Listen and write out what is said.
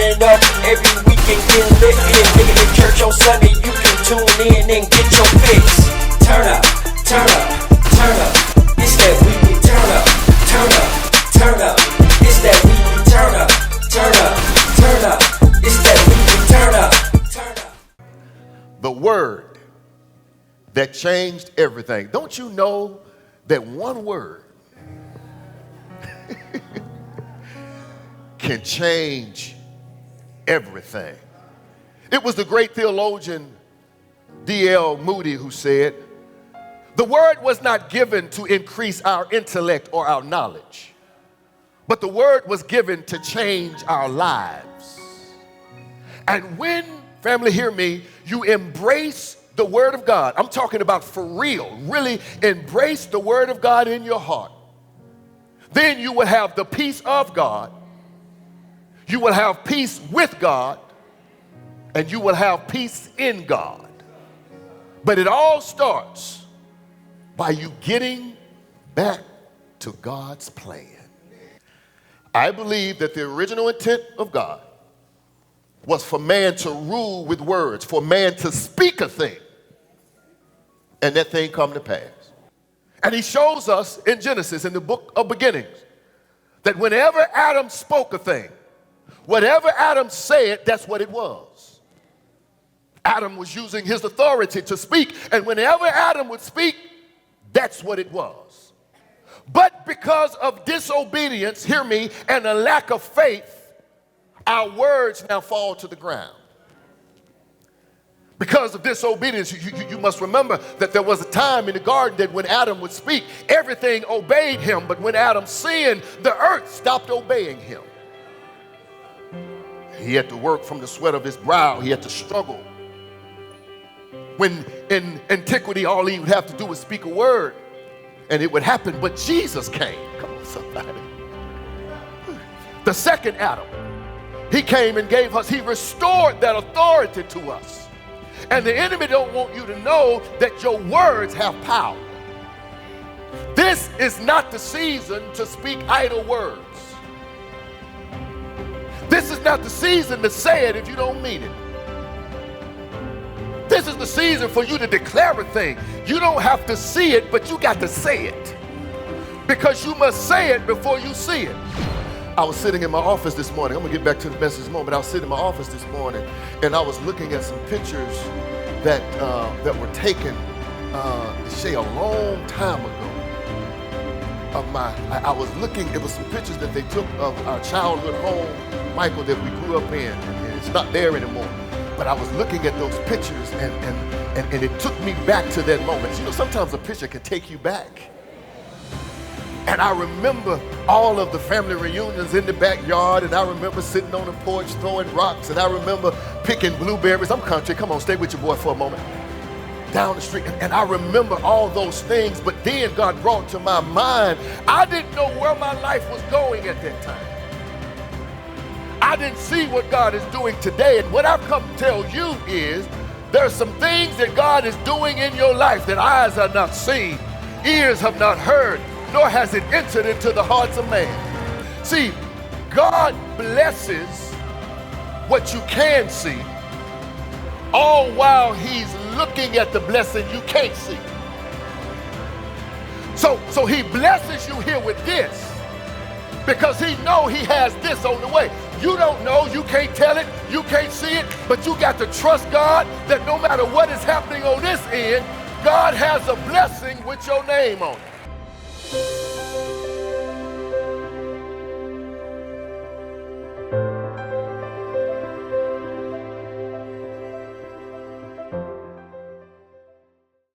turning up every week and get lit. Nigga in church on Sunday, you can tune in and get your fix. Turn up, turn up, turn up. It's that weekly turn up, turn up, turn up. It's that weekly turn up, turn up, turn up. It's that weekly turn up, turn up. The word that changed everything. Don't you know that one word can change everything? It was the great theologian D.L. Moody who said, the word was not given to increase our intellect or our knowledge, but the word was given to change our lives. And when, family, hear me, you embrace the word of God, I'm talking about for real, really embrace the word of God in your heart, then you will have the peace of God, you will have peace with God, and you will have peace in God. But it all starts by you getting back to God's plan. I believe that the original intent of God was for man to rule with words, for man to speak a thing, and that thing come to pass. And he shows us in Genesis, in the book of beginnings, that whenever Adam spoke a thing, whatever Adam said, that's what it was. Adam was using his authority to speak, and whenever Adam would speak, that's what it was. But because of disobedience, hear me, and a lack of faith, our words now fall to the ground. Because of disobedience, you must remember that there was a time in the garden that when Adam would speak, everything obeyed him. But when Adam sinned, the earth stopped obeying him. He had to work from the sweat of his brow. He had to struggle. When in antiquity, all he would have to do was speak a word, and it would happen. But Jesus came. Come on, somebody. The second Adam. He came and gave us, he restored that authority to us. And the enemy don't want you to know that your words have power. This is not the season to speak idle words. This is not the season to say it if you don't mean it. This is the season for you to declare a thing. You don't have to see it, but you got to say it. Because you must say it before you see it. I was sitting in my office this morning. I'm gonna get back to the message in a moment. I was sitting in my office this morning, and I was looking at some pictures that were taken, a long time ago. I was looking. It was some pictures that they took of our childhood home, Michael, that we grew up in, and it's not there anymore. But I was looking at those pictures, and it took me back to that moment. You know, sometimes a picture can take you back. And I remember all of the family reunions in the backyard, and I remember sitting on the porch throwing rocks, and I remember picking blueberries. I'm country, come on, stay with your boy for a moment. Down the street, and I remember all those things, but then God brought to my mind, I didn't know where my life was going at that time. I didn't see what God is doing today, and what I've come to tell you is, there are some things that God is doing in your life that eyes have not seen, ears have not heard, nor has it entered into the hearts of man. See, God blesses what you can see, all while he's looking at the blessing you can't see. So he blesses you here with this, because he know he has this on the way. You don't know, you can't tell it, you can't see it, but you got to trust God that no matter what is happening on this end, God has a blessing with your name on it.